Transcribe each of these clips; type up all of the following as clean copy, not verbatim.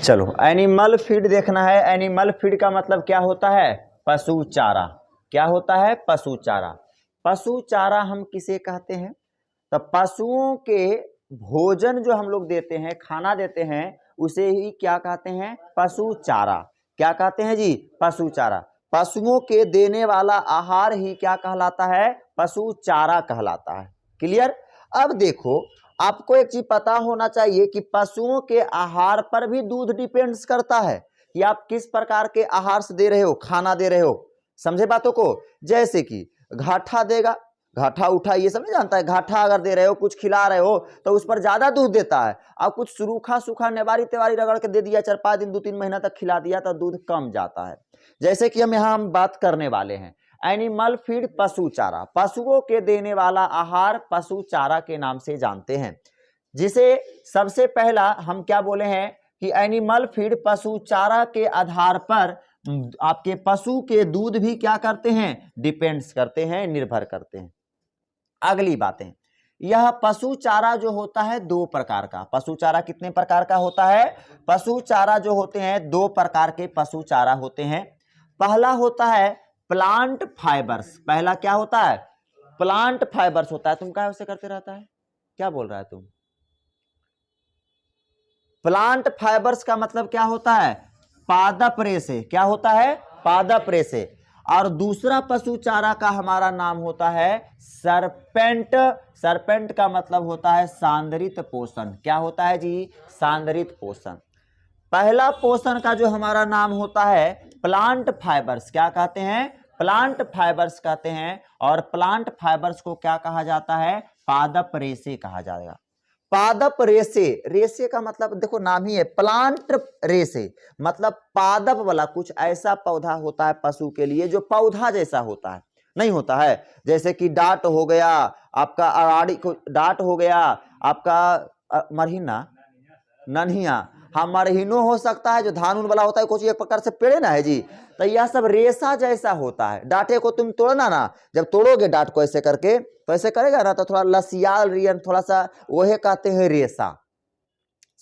चलो animal feed देखना है। एनिमल फीड का मतलब क्या होता है? पशु चारा। क्या होता है? पशु चारा। पशु चारा हम किसे कहते हैं? तो पशुओं के भोजन जो हम लोग देते हैं, खाना देते हैं, उसे ही क्या कहते हैं? पशु चारा। क्या कहते हैं जी? पशु चारा। पशुओं के देने वाला आहार ही क्या कहलाता है? पशु चारा कहलाता है। क्लियर? अब देखो, आपको एक चीज पता होना चाहिए कि पशुओं के आहार पर भी दूध डिपेंड्स करता है कि आप किस प्रकार के आहार से दे रहे हो, खाना दे रहे हो। समझे बातों को? जैसे कि घाटा देगा, घाटा उठा ये सब नहीं जानता है। घाटा अगर दे रहे हो, कुछ खिला रहे हो, तो उस पर ज्यादा दूध देता है। और कुछ सूखा सूखा नेवारी तेवारी रगड़ के दे दिया, 4-5 दिन 2-3 महीना तक खिला दिया, तो दूध कम जाता है। जैसे कि हम बात करने वाले हैं एनिमल फीड, पशु चारा। पशुओं के देने वाला आहार पशु चारा के नाम से जानते हैं, जिसे सबसे पहला हम क्या बोले हैं कि एनिमल फीड पशु चारा के आधार पर आपके पशु के दूध भी क्या करते हैं? डिपेंड्स करते हैं, निर्भर करते हैं। अगली बातें, यह पशु चारा जो होता है 2 प्रकार का। पशु चारा कितने प्रकार का होता है? पशु चारा जो होते हैं 2 प्रकार के पशु चारा होते हैं। पहला होता है प्लांट फाइबर्स। पहला क्या होता है? प्लांट फाइबर्स होता है। तुम क्या उसे करते रहता है? क्या बोल रहा है तुम? प्लांट फाइबर्स का मतलब क्या होता है? पादप रेशे। क्या होता है? पादप रेशे। और दूसरा पशु चारा का हमारा नाम होता है सरपेंट। सरपेंट का मतलब होता है सांद्रित पोषण। क्या होता है जी? सांद्रित पोषण। पहला पोषण का जो हमारा नाम होता है प्लांट फाइबर्स। क्या कहते हैं? प्लांट फाइबर्स कहते हैं। और प्लांट फाइबर्स को क्या कहा जाता है? पादप रेशे कहा जाएगा। पादप रेशे। रेशे का मतलब देखो, नाम ही है प्लांट रेशे, मतलब पादप वाला कुछ ऐसा पौधा होता है पशु के लिए जो पौधा जैसा होता है, नहीं होता है। जैसे कि डांट हो गया आपका, अराड़ी को डांट हो गया आपका, मरहिना, नन्हिया। हाँ, मरहिनो हो सकता है, जो धान उन वाला होता है, कुछ एक प्रकार से पेड़ ना है जी। तो यह सब रेशा जैसा होता है। डांटे को तुम तोड़ना ना, जब तोड़ोगे डांट को ऐसे करके, तो ऐसे करेगा ना, तो थोड़ा लसियाल रियन, थोड़ा सा वही कहते हैं रेशा।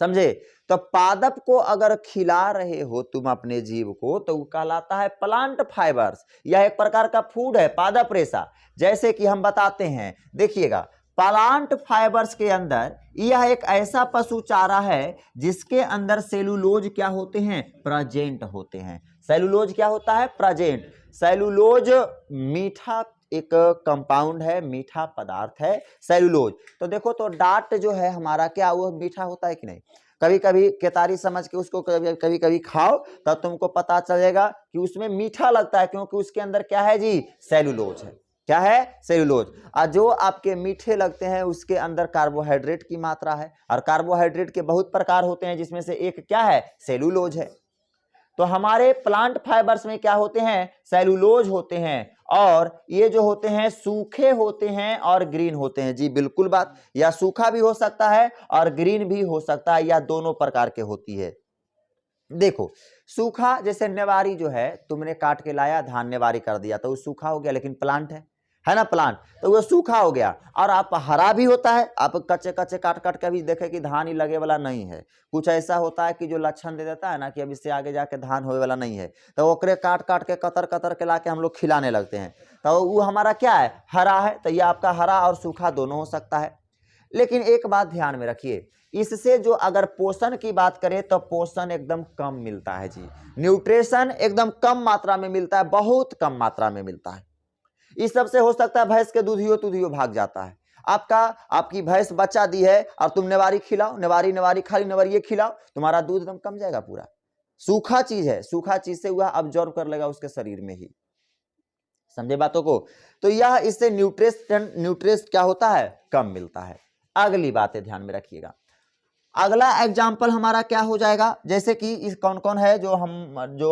समझे? तो पादप को अगर खिला रहे हो तुम अपने जीव को, तो वो कहलाता है प्लांट फाइबर्स। यह एक प्रकार का फूड है, पादप रेशा। जैसे कि हम बताते हैं, देखिएगा, प्लांट फाइबर्स के अंदर यह एक ऐसा पशु चारा है जिसके अंदर सेलुलोज क्या होते हैं? प्रेजेंट होते हैं। सेलुलोज क्या होता है? प्रेजेंट। सेलुलोज मीठा एक कंपाउंड है, मीठा पदार्थ है सेलुलोज। तो देखो, तो डांट जो है हमारा, क्या वो मीठा होता है कि नहीं? कभी कभी केतारी समझ के उसको कभी कभी खाओ, तब तुमको पता चलेगा कि उसमें मीठा लगता है, क्योंकि उसके अंदर क्या है जी? सेलुलोज है। क्या है? सेलुलोज। और जो आपके मीठे लगते हैं उसके अंदर कार्बोहाइड्रेट की मात्रा है, और कार्बोहाइड्रेट के बहुत प्रकार होते हैं, जिसमें से एक क्या है? सेलुलोज है। तो हमारे प्लांट फाइबर्स में क्या होते हैं? सेलुलोज होते हैं। और ये जो होते हैं सूखे होते हैं और ग्रीन होते हैं जी। बिल्कुल बात, या सूखा भी हो सकता है और ग्रीन भी हो सकता है, या दोनों प्रकार के होती है। देखो, सूखा जैसे नेवारी जो है, तुमने काट के लाया, धान नेवारी कर दिया, तो वो सूखा हो गया, लेकिन प्लांट है ना, प्लांट, तो वो सूखा हो गया। और आप हरा भी होता है, आप कच्चे कच्चे काट काट के भी देखे कि धान ही लगे वाला नहीं है। कुछ ऐसा होता है कि जो लक्षण दे देता है ना कि अब इससे आगे जाके धान होने वाला नहीं है, तो ओकरे काट काट के कतर कतर के लाके हम लोग खिलाने लगते हैं, तो वो हमारा क्या है? हरा है। तो ये आपका हरा और सूखा दोनों हो सकता है। लेकिन एक बात ध्यान में रखिए, इससे जो अगर पोषण की बात करें तो पोषण एकदम कम मिलता है जी। न्यूट्रिशन एकदम कम मात्रा में मिलता है, बहुत कम मात्रा में मिलता है। इस सबसे हो सकता है भैंस के दूधियो भाग जाता है। आपकी भैंस बच्चा दी है और तुम नेवारी खिलाओ, नेवारी खाली नेवारी खिलाओ, तुम्हारा दूध एकदम कम जाएगा पूरा। सूखा चीज है, सूखा चीज से वह अब्जॉर्ब कर लेगा उसके शरीर में ही। समझे बातों को? तो यह इससे न्यूट्रिएंट क्या होता है? कम मिलता है। अगली बातें ध्यान में रखिएगा। अगला एग्जाम्पल हमारा क्या हो जाएगा? जैसे कि इस कौन कौन है जो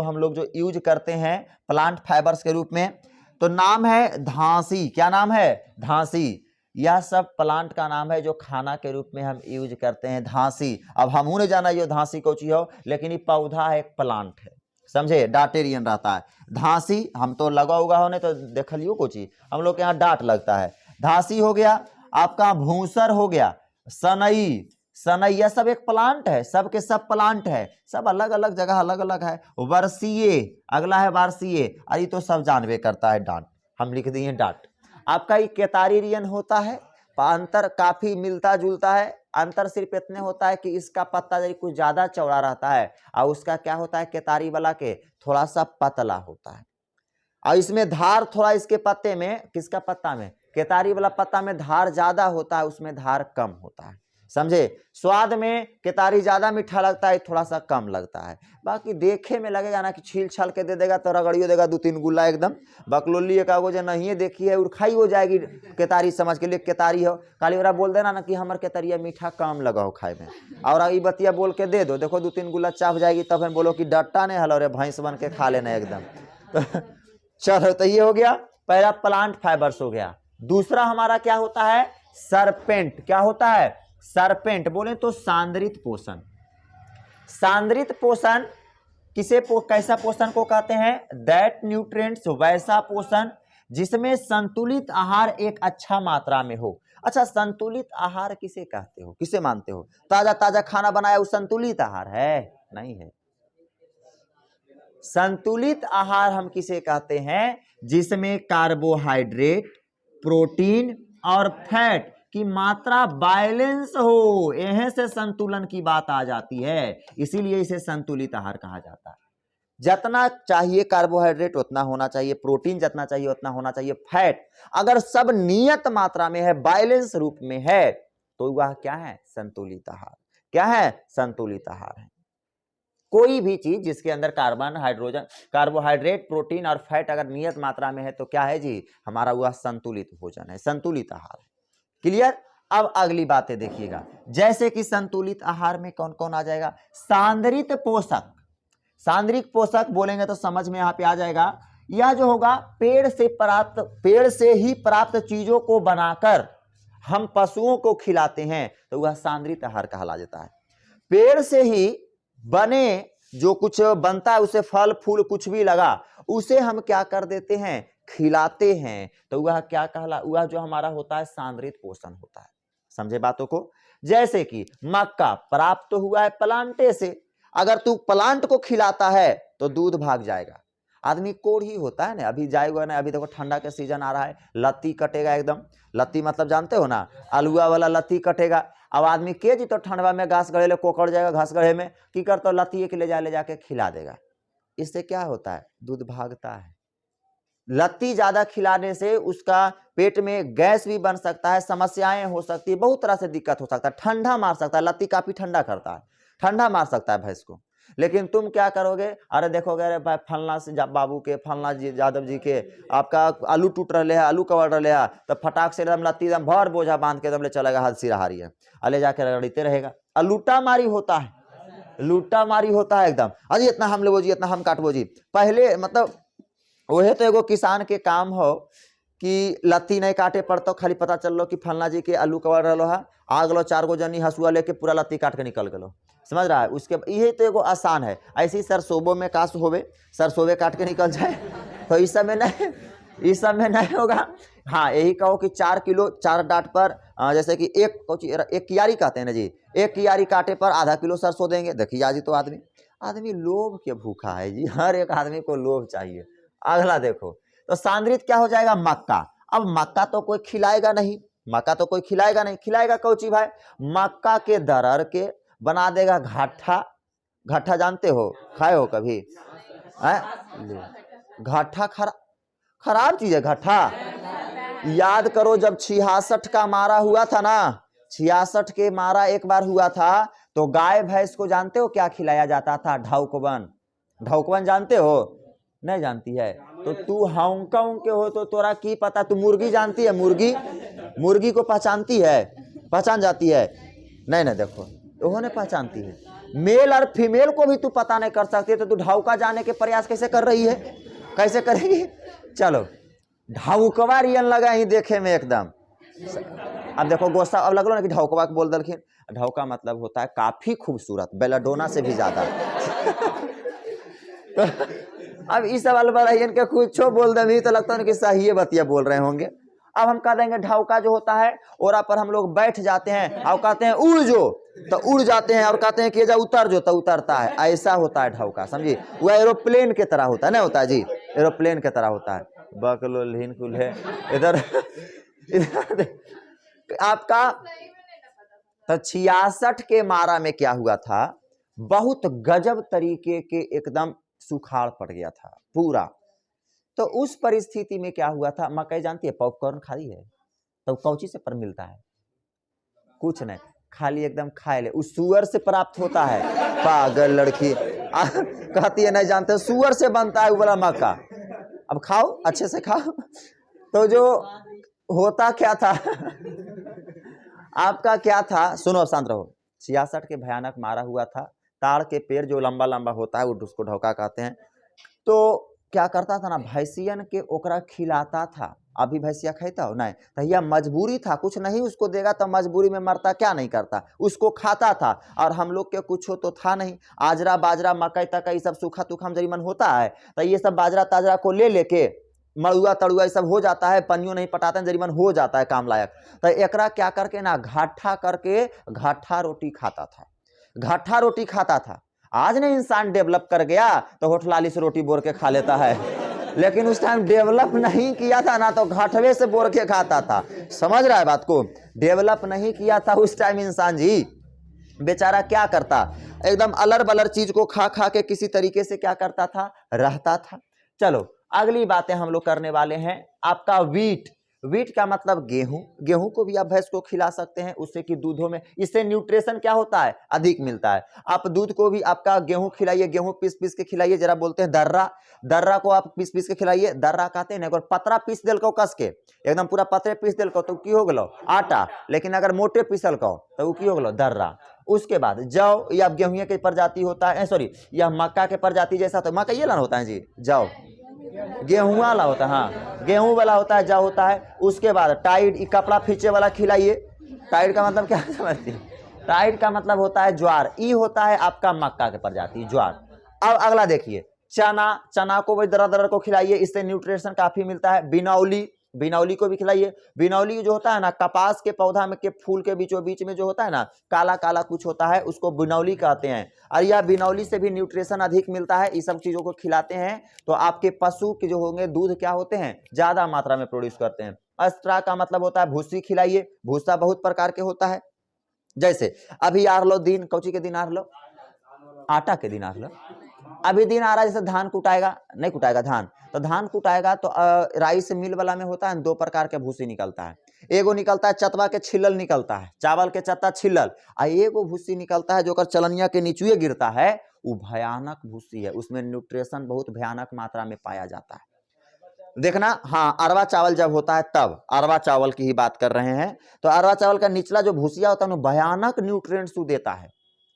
हम लोग जो यूज करते हैं प्लांट फाइबर्स के रूप में, तो नाम है धांसी। क्या नाम है? धांसी। यह सब प्लांट का नाम है जो खाना के रूप में हम यूज करते हैं, धांसी। अब हम नहीं जाना ये धांसी को चीज हो, लेकिन ये पौधा है, एक प्लांट है। समझे? डाटेरियन रहता है। धांसी हम तो लगा उगा होने तो देख लियो को चीज, हम लोग के यहाँ डांट लगता है। धांसी हो गया आपका, भूसर हो गया, सनई, सनैया सब एक प्लांट है, सब के सब प्लांट है, सब अलग अलग जगह अलग अलग है। वर्षीय, अगला है वार्षीय, अरे तो सब जानबे करता है, डांट हम लिख दिए डांट। आपका ये केतारी रियन होता है, अंतर काफी मिलता जुलता है, अंतर सिर्फ इतने होता है कि इसका पत्ता जरी कुछ ज्यादा चौड़ा रहता है और उसका क्या होता है केतारी वाला के थोड़ा सा पतला होता है, और इसमें धार थोड़ा इसके पत्ते में, किसका पत्ता में, केतारी वाला पत्ता में धार ज्यादा होता है, उसमें धार कम होता है, समझे। स्वाद में केतारी ज्यादा मीठा लगता है, थोड़ा सा कम लगता है। बाकी देखे में लगेगा ना कि छील छाल के दे देगा तो रगड़ियो देगा 2-3 गुल्ला एकदम। बकलोली एक आगो जो नहीं देखी है उड़खाई हो जाएगी केतारी समझ के लिए केतारी हो, काली वाला बोल देना ना कि हमार केतारिया मीठा कम लगा हो खाए में, और ई बतिया बोल के दे दो, देखो 2-3 गुल्ला चाप जाएगी, तब फिर बोलो कि डट्टा नहीं हलो रे भैंस बन के खा लेना एकदम। चलो तो ये हो गया पहला प्लांट फाइबर्स हो गया। दूसरा हमारा क्या होता है, सरपेंट। क्या होता है, सरपेंट। बोले तो सांद्रित पोषण। सांद्रित पोषण किसे कैसा पोषण को कहते हैं, दैट न्यूट्रिएंट्स, वैसा पोषण जिसमें संतुलित आहार एक अच्छा मात्रा में हो। अच्छा, संतुलित आहार किसे कहते हो, किसे मानते हो, ताजा ताजा खाना बनाया वो संतुलित आहार है? नहीं है। संतुलित आहार हम किसे कहते हैं, जिसमें कार्बोहाइड्रेट, प्रोटीन और फैट की मात्रा बैलेंस हो, यहीं से संतुलन की बात आ जाती है, इसीलिए इसे संतुलित आहार कहा जाता है। जितना चाहिए कार्बोहाइड्रेट उतना होना चाहिए, प्रोटीन जितना चाहिए उतना होना चाहिए, फैट अगर सब नियत मात्रा में है, बैलेंस रूप में है, तो वह क्या है, संतुलित आहार। क्या है, संतुलित आहार है। कोई भी चीज जिसके अंदर कार्बन, हाइड्रोजन, कार्बोहाइड्रेट, प्रोटीन और फैट अगर नियत मात्रा में है तो क्या है जी, हमारा वह संतुलित भोजन है, संतुलित आहार है। क्लियर। अब अगली बातें देखिएगा, जैसे कि संतुलित आहार में कौन कौन आ जाएगा, सांद्रित पोषक। सांद्रित पोषक बोलेंगे तो समझ में यहाँ पे आ जाएगा, यह जो होगा पेड़ से ही प्राप्त चीजों को बनाकर हम पशुओं को खिलाते हैं तो वह सांद्रित आहार कहला जाता है। पेड़ से ही बने जो कुछ बनता है, उसे फल फूल कुछ भी लगा, उसे हम क्या कर देते हैं, खिलाते हैं, तो वह क्या कहला, वह जो हमारा होता है सांद्रित पोषण होता है। समझे बातों को। जैसे कि मक्का प्राप्त तो हुआ है प्लांटे से, अगर तू प्लांट को खिलाता है तो दूध भाग जाएगा। आदमी कोढ़ ही होता है ना, अभी जाएगा ना, अभी देखो ठंडा का सीजन आ रहा है, लत्ती कटेगा एकदम, लत्ती मतलब जानते हो ना, आलुआ वाला लत्ती कटेगा। अब आदमी के जी तो ठंडवा में घास गड़े ले कोकड़ जाएगा, घास गड़े में की करता, लत्ती के ले जाके खिला देगा। इससे क्या होता है, दूध भागता है। लत्ती ज्यादा खिलाने से उसका पेट में गैस भी बन सकता है, समस्याएं हो सकती है, बहुत तरह से दिक्कत हो सकता है, ठंडा मार सकता है, लत्ती काफी ठंडा करता है, ठंडा मार सकता है भैंस को। लेकिन तुम क्या करोगे, अरे देखोगे अरे भाई फलना से बाबू के, फलना जी यादव जी के आपका आलू टूट रहे है, आलू कवर रहे है, तो फटाक से एकदम लत्ती एकदम भर बोझा बांध के एकदम ले चलेगा, हाथ सिराहारी है, अले जाके रगड़ते रहेगा। लूटा मारी होता है, लूटा मारी होता है एकदम, अरे इतना हम लेवो जी, इतना हम काटबो जी। पहले मतलब वही तो एगो किसान के काम हो कि लत्ती नहीं काटे पड़तो, खाली पता चल लो कि फलना जी के आलू कवर रहो है, आ गलो 4 गो जनी हसुआ लेके पूरा लत्ती काट के निकल गलो, समझ रहा है। उसके यही तो एगो आसान है। ऐसी सरसोबों में काश होवे, सरसोबे काट के निकल जाए, तो इस समय नहीं, इस समय नहीं होगा। हाँ, यही कहो कि 4 किलो 4 डाट पर जैसे कि एक कियारी कहते हैं ना जी, एक कियारी काटे पर आधा किलो सरसों देंगे। देखिए आज तो आदमी लोभ के भूखा है जी, हर एक आदमी को लोभ चाहिए। अगला देखो, तो सांद्रित क्या हो जाएगा, मक्का। अब मक्का तो कोई खिलाएगा नहीं, मक्का तो कोई खिलाएगा नहीं, खिलाएगा कौची भाई, मक्का के दरर के बना देगा घाटा। घाटा जानते हो, खाए हो कभी? घाटा खराब चीज है घाटा। याद करो जब 66 का मारा हुआ था ना, 66 के मारा एक बार हुआ था, तो गाय भैंस को जानते हो क्या खिलाया जाता था, ढौकवन। ढौकवन जानते हो? नहीं जानती है तो तू हांगकांग के हो तो तोरा की पता। तू मुर्गी जानती है, मुर्गी को पहचानती है, पहचान जाती है? नहीं देखो उन्होंने पहचानती है। मेल और फीमेल को भी तू पता नहीं कर सकती, तो तू ढौका जाने के प्रयास कैसे कर रही है, कैसे करेगी? चलो ढौकवा रियन लगा ही देखे में एकदम। अब देखो गोस्सा अब लगलो ना कि ढौकवा के बोल दलखिन। ढौका मतलब होता है काफी खूबसूरत, बेलाडोना से भी ज्यादा। तो अब इस सवाल पर इनके कुछ बोल दे तो लगता है कि सही बतिया बोल रहे होंगे। अब हम कह देंगे ढौका जो होता है, ओरा पर हम लोग बैठ जाते हैं और कहते हैं उड़ जो, तो उड़ जाते हैं और कहते हैं कि जा उतर जो, तो उतरता है। ऐसा होता है ढौका, समझिए, वह एरोप्लेन के तरह होता है, ना होता है जी, एरोप्लेन के तरह होता है। बकलो लीन कुल है इधर इधर आपका। तो 66 के मारा में क्या हुआ था, बहुत गजब तरीके के एकदम सुखाड़ पड़ गया था पूरा। तो उस परिस्थिति में क्या हुआ था, मकई जानती है, पॉपकॉर्न खाई है तो कौची से पर मिलता है, कुछ नहीं, खाली एकदम खाए ले, उस सुअर से प्राप्त होता है। पागल लड़की कहती है नहीं जानते, सुअर से बनता है वो वाला मक्का। अब खाओ, अच्छे से खाओ। तो जो होता क्या था आपका क्या था, सुनो शांत रहो। 66 के भयानक मारा हुआ था। ताड़ के पेड़ जो लंबा लंबा होता है वो उसको ढौका कहते हैं। तो क्या करता था ना, भैंसियन के ओकरा खिलाता था। अभी भैंसिया खाता हो नहीं, तो यह मजबूरी था, कुछ नहीं उसको देगा तो मजबूरी में मरता, क्या नहीं करता, उसको खाता था। और हम लोग के कुछ हो तो था नहीं, आजरा बाजरा मकई तकई सब सूखा तुखा जरीमन होता है, तो ये सब बाजरा ताजरा को ले लेके मड़ुआ तड़ुआ सब हो जाता है, पनियो नहीं पटाते जरीमन हो जाता है काम लायक। तो एकरा क्या करके ना घाटा करके घाटा रोटी खाता था, घाटा रोटी खाता था। आज नहीं इंसान डेवलप कर गया तो होठलाली से रोटी बोर के खा लेता है, लेकिन उस टाइम डेवलप नहीं किया था ना, तो घाटवे से बोर के खाता था। समझ रहा है बात को, डेवलप नहीं किया था उस टाइम इंसान जी, बेचारा क्या करता, एकदम अलर बलर चीज को खा खा के किसी तरीके से क्या करता था, रहता था। चलो अगली बातें हम लोग करने वाले हैं। आपका वीट, वीट का मतलब गेहूं, गेहूं को भी आप भैंस को खिला सकते हैं, उससे कि दूधों में इससे न्यूट्रिशन क्या होता है, अधिक मिलता है। आप दूध को भी आपका गेहूं खिलाइए, गेहूं पीस पीस के खिलाइए, जरा बोलते हैं दर्रा, दर्रा को आप पीस पीस के खिलाइए, दर्रा कहते हैं ना। अगर पतरा पीस दिल को कस के एकदम पूरा पतरे पीस दिल को तो की हो गलो आटा, लेकिन अगर मोटे पीसल को तो की हो गलो दर्रा। उसके बाद जौ, या गेहूं के प्रजाति होता है, सॉरी यह मक्का के प्रजाति जैसा, तो मक्का ये लाना होता है जी, जौ गेहूं वाला होता है, हाँ गेहूं वाला होता है, जौ होता है। उसके बाद टाइड, कपड़ा खींचे वाला खिलाइए। टाइड का मतलब क्या समझती है, टाइड का मतलब होता है ज्वार, ई होता है आपका मक्का के प्रजाति ज्वार। अब अगला देखिए चना, चना को वही दरा दरा को खिलाइए, इससे न्यूट्रिशन काफी मिलता है। बिनौली, बिनौली को भी खिलाइए। बिनौली जो होता है ना, कपास के पौधा में के फूल के बीचों बीच में जो होता है ना, काला काला कुछ होता है, उसको बिनौली कहते हैं। और यह बिनौली से भी न्यूट्रिशन अधिक मिलता है। इस सब चीजों को खिलाते हैं तो आपके पशु के जो होंगे दूध क्या होते हैं, ज्यादा मात्रा में प्रोड्यूस करते हैं। अस्ट्रा का मतलब होता है भूसी खिलाइए। भूसा बहुत प्रकार के होता है, जैसे अभी आ लो दिन, कौची के दिन आ लो, आटा के दिन आ लो। अभी दिन आ रहा है जैसे धान कुटाएगा, नहीं कुटाएगा धान, तो धान कुटाएगा तो राइस मिल वाला में होता है 2 प्रकार के भूसी निकलता है। एगो निकलता है चतवा के छिलल निकलता है, चावल के चत्ता छिलल, और एगो भूसी निकलता है जो कर चलनिया के नीचे गिरता है, वो भयानक भूसी है, उसमें न्यूट्रिशन बहुत भयानक मात्रा में पाया जाता है। देखना, हाँ अरवा चावल जब होता है तब, अरवा चावल की ही बात कर रहे हैं। तो अरवा चावल का निचला जो भूसिया होता है वो भयानक न्यूट्रिएंट्स देता है,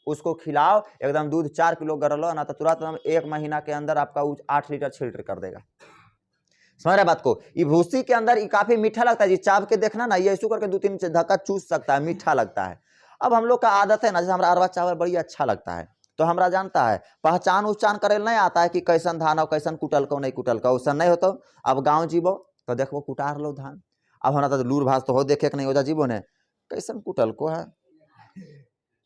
उसको खिलाओ एकदम। दूध 4 किलो गरलो ना, तो तुरंत 1 महीना के अंदर आपका 8 लीटर 6 लीटर कर देगा। समझ रहे बात को, ये भूसी के अंदर ये काफी मीठा लगता है जी, चाव के देखना ना, ये ऐसे करके 2-3 धक्का चूस सकता है, मीठा लगता है। अब हम लोग का आदत है ना, जैसे हमारा अरवा चावल बड़ी अच्छा लगता है, तो हमरा जानता है पहचान उहचान करे नहीं आता है कि कैसन धान और कैसन कुटल को नहीं कुटल का, वैसा नहीं होता। अब गाँव जीबो तो देखो कुटार लो धान, अब हमारा तो लूर भाज तो हो देखे के नहीं हो जा जीबो ने कैसन कुटल को है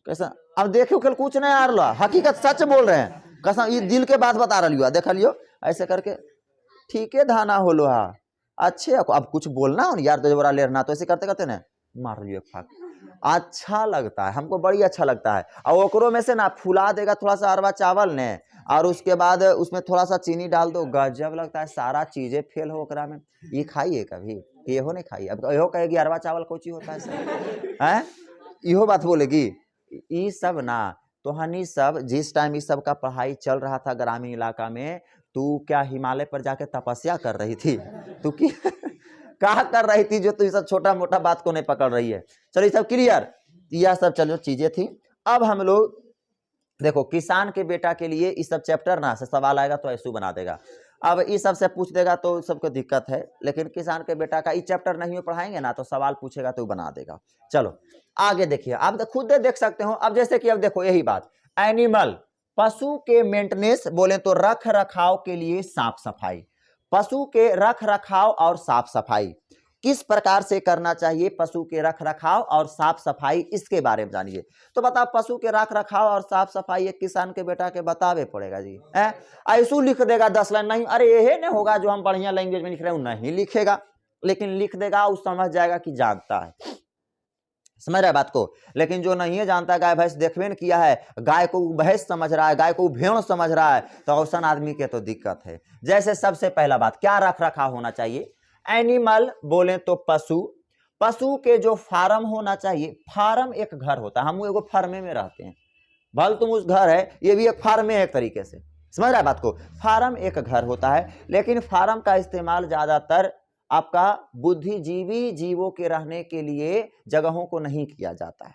कैसा, अब देखियो कल कुछ नहीं आ रहा, हकीकत सच बोल रहे हैं, कसम ये दिल के बात बता रही हो, देख लियो ऐसे करके ठीक है धाना हो लो, हाँ अच्छे। अब कुछ बोलना हो यार तो जबरा लेना, तो ऐसे करते करते ना मार लियो फाक, अच्छा लगता है हमको, बड़ी अच्छा लगता है। और ओकरो में से ना फुला देगा थोड़ा सा अरवा चावल ने, और उसके बाद उसमें थोड़ा सा चीनी डाल दो, गजब लगता है। सारा चीजें फेल हो ओकरा में। ये खाइए कभी, इहो नहीं खाइए। अब इहो कहेगी अरवा चावल कोची होता है सर, हैं इहो बात बोलेगी। ये सब ना, तो हनी सब जिस टाइम इस सब का पढ़ाई चल रहा था ग्रामीण इलाका में, तू क्या हिमालय पर जाके तपस्या कर रही थी, तू की कहा कर रही थी जो तू ये सब छोटा मोटा बात को नहीं पकड़ रही है। चलो ये सब क्लियर, यह सब चलो चीजें थी। अब हम लोग देखो किसान के बेटा के लिए इस सब चैप्टर ना से सवाल आएगा तो ऐसू बना देगा। अब इस सब से पूछ देगा तो सबको दिक्कत है, लेकिन किसान के बेटा का ये चैप्टर नहीं पढ़ाएंगे ना तो सवाल पूछेगा तो बना देगा। चलो आगे देखिए, आप खुद देख सकते हो। अब जैसे कि अब देखो यही बात, एनिमल पशु के मेंटेनेंस बोले तो रख रखाव के लिए साफ सफाई, पशु के रख रखाव और साफ सफाई, किस प्रकार से करना चाहिए पशु के रख रखाव और साफ सफाई, इसके बारे में जानिए। तो बताओ पशु के रख रखाव और साफ सफाई एक किसान के बेटा के बतावे पड़ेगा जी। ऐसू लिख देगा 10 लाइन, नहीं अरे यही नहीं होगा जो हम बढ़िया लैंग्वेज में लिख रहे हैं, नहीं लिखेगा, लेकिन लिख देगा, उस समझ जाएगा कि जानता है, समझ रहा है बात को। लेकिन जो नहीं है जानता, गाय भैंस देखबे न किया है, गाय को भैंस समझ रहा है, गाय को भेड़ समझ रहा है, तो औसन आदमी के तो दिक्कत है। जैसे सबसे पहला बात, क्या रख रखाव होना चाहिए? एनिमल बोले तो पशु, पशु के जो फार्म होना चाहिए, फार्म एक घर होता है, हम एगो फार्मे में रहते हैं, भल तुम उस घर है, ये भी एक फार्म है एक तरीके से, समझ रहा है बात को। फार्म एक घर होता है, लेकिन फार्म का इस्तेमाल ज्यादातर आपका बुद्धिजीवी जीवों के रहने के लिए जगहों को नहीं किया जाता है।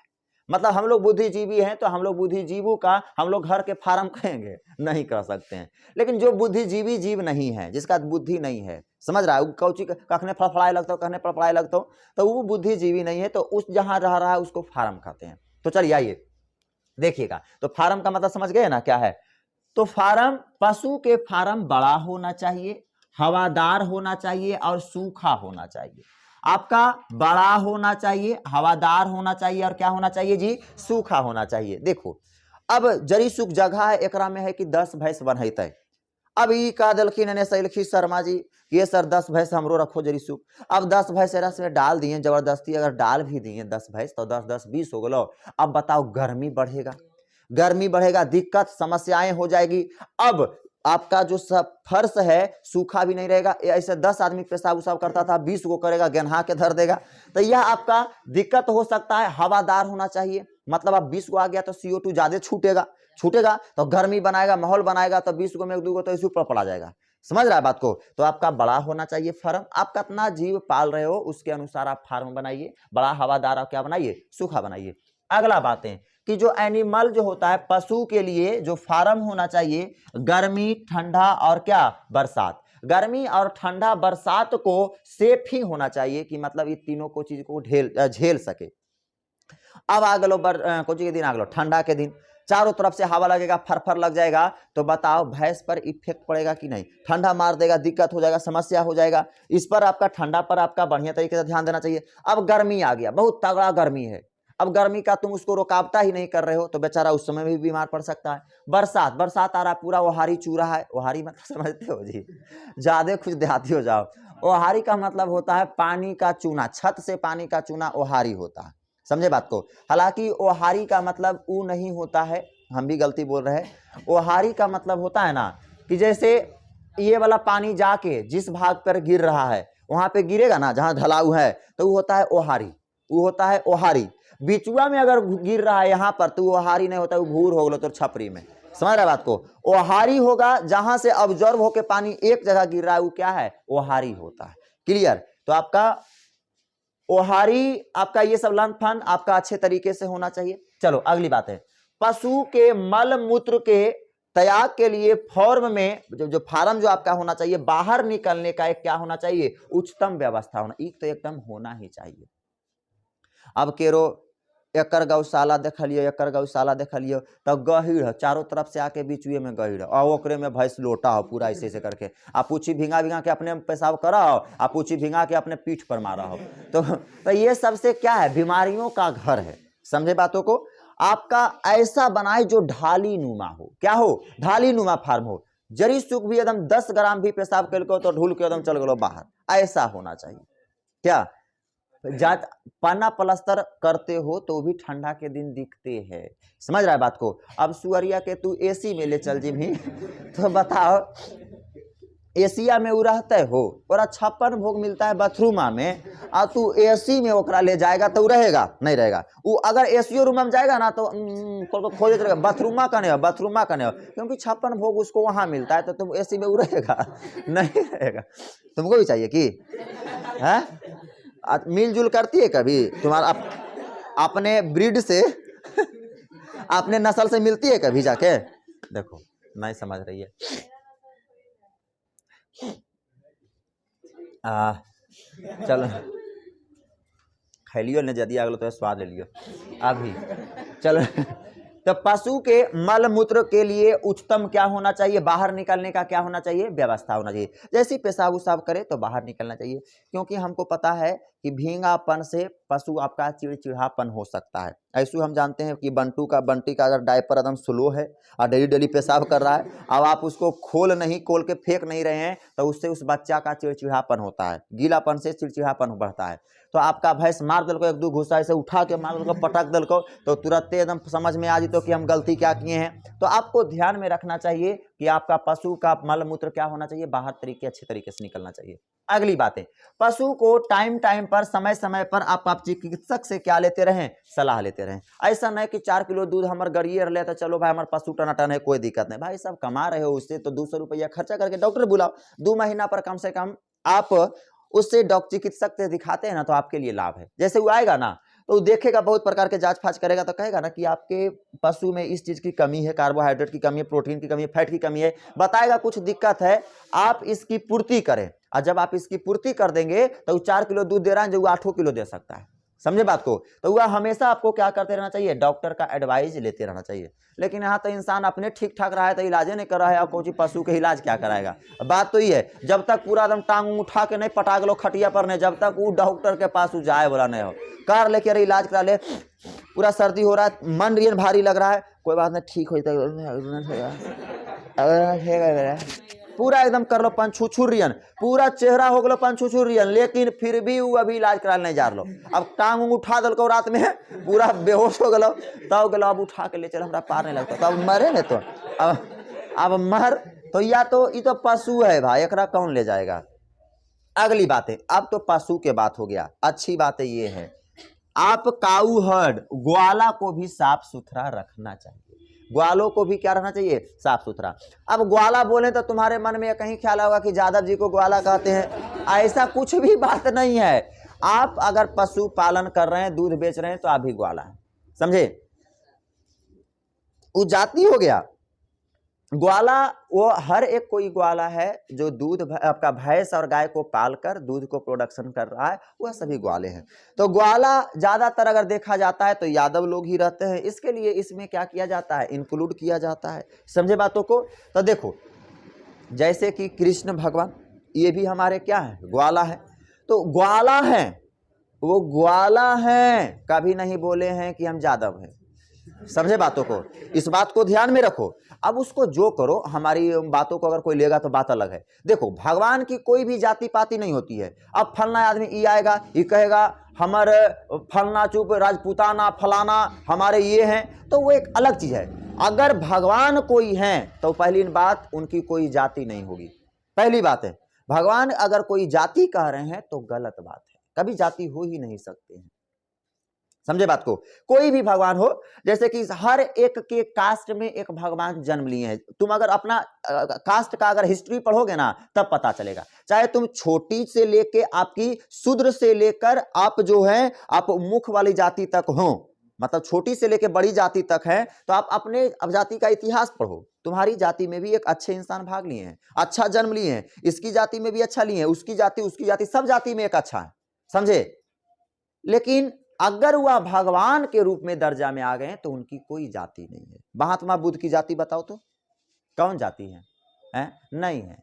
मतलब हम लोग बुद्धिजीवी हैं तो हम लोग बुद्धिजीवों का हम लोग घर के फार्म कहेंगे, नहीं कर सकते हैं। लेकिन जो बुद्धिजीवी जीव नहीं है, जिसका बुद्धि नहीं है, समझ रहा है, कौची कखने फड़फड़ाए लगता हो, कहने फड़फड़ाए लगता हो, तो वो बुद्धिजीवी नहीं है, तो उस जहां रह रहा है उसको फार्म कहते हैं। तो चलिए आइए देखिएगा, तो फार्म का मतलब समझ गए ना क्या है। तो फार्म, पशु के फार्म बड़ा होना चाहिए, हवादार होना चाहिए और सूखा होना चाहिए। आपका बड़ा होना चाहिए, हवादार होना चाहिए और क्या होना चाहिए जी? सूखा होना चाहिए। देखो अब जरी सुख जगह है, एकरा में है कि 10 भैंस बनते। अब ई का दलखिन ने सैलखी शर्मा जी, ये सर 10 भैंस हमरो रखो जरी सुख। अब 10 भैंस रस में डाल दिए जबरदस्ती, अगर डाल भी दिए 10 भैंस तो 10 10 20 हो गलो। अब बताओ गर्मी बढ़ेगा, गर्मी बढ़ेगा, दिक्कत समस्याएं हो जाएगी। अब आपका जो सब फर्श है सूखा भी नहीं रहेगा। ऐसे 10 आदमी पेशाब उसाब करता था, 20 को करेगा, गहना के धर देगा, तो यह आपका दिक्कत हो सकता है। हवादार होना चाहिए, मतलब अब 20 को आ गया तो CO2 ज्यादा छूटेगा तो गर्मी बनाएगा, माहौल बनाएगा, तो 20 को में 2 को तो इसी ऊपर पड़ा जाएगा, समझ रहा है बात को। तो आपका बड़ा होना चाहिए फार्म, आप कितना जीव पाल रहे हो उसके अनुसार आप फार्म बनाइए, बड़ा हवादार आप क्या बनाइए? सूखा बनाइए। अगला बात है कि जो एनिमल जो होता है पशु के लिए जो फार्म होना चाहिए, गर्मी, ठंडा और क्या? बरसात। गर्मी और ठंडा बरसात को सेफ ही होना चाहिए कि मतलब ये तीनों को चीज को झेल सके। अब आ गलो कुछ के दिन आ गलो ठंडा के दिन, चारों तरफ से हवा लगेगा, फरफर लग जाएगा, तो बताओ भैंस पर इफेक्ट पड़ेगा कि नहीं? ठंडा मार देगा, दिक्कत हो जाएगा, समस्या हो जाएगा। इस पर आपका ठंडा पर आपका बढ़िया तरीके से ध्यान देना चाहिए। अब गर्मी आ गया, बहुत तगड़ा गर्मी है, अब गर्मी का तुम उसको रुकावटा ही नहीं कर रहे हो तो बेचारा उस समय भी बीमार पड़ सकता है। बरसात आ रहा, पूरा ओहारी चू रहा है। ओहारी मतलब समझते हो जी? ज्यादा कुछ देहाती हो जाओ। ओहारी का मतलब होता है पानी का चूना, छत से पानी का चूना ओहारी होता है, समझे बात को। हालांकि ओहारी का मतलब ऊ नहीं होता है, हम भी गलती बोल रहे हैं। ओहारी का मतलब होता है ना कि जैसे ये वाला पानी जाके जिस भाग पर गिर रहा है वहां पे गिरेगा ना, जहां ढलाऊ है, तो वो होता है ओहारी, वो होता है ओहारी। बिचुआ में अगर गिर रहा है यहाँ पर तो वो ओहारी नहीं होता, वो भूर हो गलो तो छपरी में, समझ रहा बात को। ओहारी होगा जहां से ऑब्जर्व होके पानी एक जगह गिर रहा है, वो क्या है? ओहारी होता है। क्लियर? तो आपका ओहारी, आपका ये सब लन फन आपका अच्छे तरीके से होना चाहिए। चलो अगली बात है, पशु के मल मूत्र के त्याग के लिए फॉर्म में जो फार्म जो आपका होना चाहिए, बाहर निकलने का एक क्या होना चाहिए? उच्चतम व्यवस्था होना, एक तो एकदम होना ही चाहिए। अब केरो एकर गौशाला देखलिए, एकर गौशाला देखलिए, तो गहीर है, चारों तरफ से आके बीचुए में गहीर है, और ओकरे में भैंस लोटा हो पूरा ऐसे ऐसे करके, आप पूछी भिंगा भिंगा के अपने पेशाब करा हो, आप पूछी भिंगा के अपने पीठ पर मारा हो, तो ये सबसे क्या है? बीमारियों का घर है, समझे बातों को। आपका ऐसा बनाए जो ढाली नुमा हो, क्या हो? ढाली नुमा फार्म हो, जरी सुख भी एकदम 10 ग्राम भी पेशाब कर तो ढूल के एकदम चल गलो बाहर, ऐसा होना चाहिए। क्या जात पाना प्लस्तर करते हो तो भी ठंडा के दिन दिखते हैं, समझ रहा है बात को। अब सुअरिया के तू एसी में ले चल जी भी तो बताओ एशिया में उ रहते हो, और 56 भोग मिलता है बाथरूमा में, और तू एसी में ओकरा ले जाएगा तो रहेगा? नहीं रहेगा। वो अगर एसी रूम में जाएगा ना तो खोज रहेगा, बाथरूमा का नहीं हो, बाथरूमा का नहीं हो, क्योंकि 56 भोग उसको वहां मिलता है, तो तुम एसी में रहेगा? नहीं रहेगा। तुमको भी चाहिए कि है? मिलजुल करती है कभी तुम्हारा अपने ब्रीड से अपने नस्ल से मिलती है कभी जाके? देखो नहीं समझ रही है। चलो खैलियो ने जदी आगलो तो स्वाद ले लियो अभी। चलो तो पशु के मल मूत्र के लिए उच्चतम क्या होना चाहिए, बाहर निकलने का क्या होना चाहिए, व्यवस्था होना चाहिए। जैसे पेशाब उसाब करे तो बाहर निकलना चाहिए, क्योंकि हमको पता है कि भींगापन से पशु आपका चिड़चिड़ापन हो सकता है। ऐसे हम जानते हैं कि बंटी का अगर डायपर एकदम स्लो है और डेली डेली पेशाब कर रहा है, अब आप उसको खोल के फेंक नहीं रहे हैं, तो उससे उस बच्चा का चिड़चिड़ापन होता है, गीलापन से चिड़चिड़ापन बढ़ता है। तो आपका भैंस मार दिल को, एक दो घुसा ऐसे उठा के मार दिल को, पटक दिल को, तो तुरंत एकदम समझ में आ जी तो कि हम गलती क्या किए हैं। तो आपको ध्यान में रखना चाहिए कि आपका पशु का मल मूत्र क्या होना चाहिए, बाहर अच्छे तरीके से निकलना चाहिए। अगली बातें, पशु को टाइम टाइम पर समय समय पर आप चिकित्सक से क्या लेते रहें, सलाह लेते रहें। ऐसा नहीं कि 4 किलो दूध हमारे गरिए रहे तो चलो भाई हमारे पशु टनाटन है, कोई दिक्कत नहीं। भाई सब कमा रहे हो उससे तो 200 रुपया खर्चा करके डॉक्टर बुलाओ, 2 महीना पर कम से कम आप उससे चिकित्सक से दिखाते हैं ना, तो आपके लिए लाभ है। जैसे वो आएगा ना तो देखेगा, बहुत प्रकार के जांच फांच करेगा, तो कहेगा ना कि आपके पशु में इस चीज की कमी है, कार्बोहाइड्रेट की कमी है, प्रोटीन की कमी है, फैट की कमी है, बताएगा कुछ दिक्कत है, आप इसकी पूर्ति करें। और जब आप इसकी पूर्ति कर देंगे तो 4 किलो दूध दे रहा है जो 8 किलो दे सकता है। समझे बात को? तो वह हमेशा आपको क्या करते रहना चाहिए, डॉक्टर का एडवाइस लेते रहना चाहिए। लेकिन यहाँ तो इंसान अपने ठीक ठाक रहा है तो इलाजे नहीं कर रहा है, और कोई पशु के इलाज क्या कराएगा। बात तो ये है, जब तक पूरा एकदम टांग उठा के नहीं पटा लो खटिया पर नहीं, जब तक वो डॉक्टर के पास जाए बोला नहीं हो, कार लेके अरे इलाज करा ले, पूरा सर्दी हो रहा है, मन रियन भारी लग रहा है, कोई बात नहीं ठीक हो पूरा एकदम कर लो पंछुछुरियन, पूरा चेहरा हो गलो पंछुछुरियन, लेकिन फिर भी वो अभी इलाज करा नहीं जा लो। अब टांग उठा दल को रात में पूरा बेहोश हो गलो, तब गलो अब उठा के ले चल, हमरा पार नहीं लगता, तब मरे न तो अब मर तो, या तो ये तो पशु है भाई, एकरा कौन ले जाएगा। अगली बात है, अब तो पशु के बात हो गया। अच्छी बात है ये है, आप काऊ हर्ड ग्वाला को भी साफ सुथरा रखना चाहिए। ग्वालों को भी क्या रखना चाहिए, साफ सुथरा। अब ग्वाला बोले तो तुम्हारे मन में कहीं ख्याल होगा कि यादव जी को ग्वाला कहते हैं, ऐसा कुछ भी बात नहीं है। आप अगर पशु पालन कर रहे हैं, दूध बेच रहे हैं, तो आप भी ग्वाला है, समझे। वो जाति हो गया ग्वाला, वो हर एक कोई ग्वाला है जो दूध आपका भैंस और गाय को पालकर दूध को प्रोडक्शन कर रहा है, वह सभी ग्वाले हैं। तो ग्वाला ज्यादातर अगर देखा जाता है तो यादव लोग ही रहते हैं, इसके लिए इसमें क्या किया जाता है, इंक्लूड किया जाता है। समझे बातों को? तो देखो जैसे कि कृष्ण भगवान, ये भी हमारे क्या है, ग्वाला है। तो ग्वाला है, वो ग्वाला है, कभी नहीं बोले हैं कि हम यादव हैं। समझे बातों को? इस बात को ध्यान में रखो। अब उसको जो करो, हमारी बातों को अगर कोई लेगा तो बात अलग है। देखो भगवान की कोई भी जाति पाति नहीं होती है। अब फलना आदमी ये आएगा, ये कहेगा हमारे फलना चुप राजपूताना फलाना हमारे ये हैं, तो वो एक अलग चीज है। अगर भगवान कोई हैं तो पहली बात उनकी कोई जाति नहीं होगी। पहली बात है, भगवान अगर कोई जाति कह रहे हैं तो गलत बात है, कभी जाति हो ही नहीं सकते हैं। समझे बात को? कोई भी भगवान हो, जैसे कि हर एक के कास्ट में एक भगवान जन्म लिए हैं। तुम अगर अपना कास्ट का अगर हिस्ट्री पढ़ोगे ना तब पता चलेगा। चाहे तुम छोटी से लेके आपकी शूद्र से लेकर आप जो है आप मुख वाली जाति तक हो, मतलब छोटी से लेके बड़ी जाति तक है, तो आप अपने अब जाति का इतिहास पढ़ो। तुम्हारी जाति में भी एक अच्छे इंसान भाग लिए हैं, अच्छा जन्म लिए हैं, इसकी जाति में भी अच्छा लिए हैं, उसकी जाति सब जाति में एक अच्छा है। समझे? लेकिन अगर वह भगवान के रूप में दर्जा में आ गए तो उनकी कोई जाति नहीं है। महात्मा बुद्ध की जाति बताओ तो कौन जाति है? नहीं है,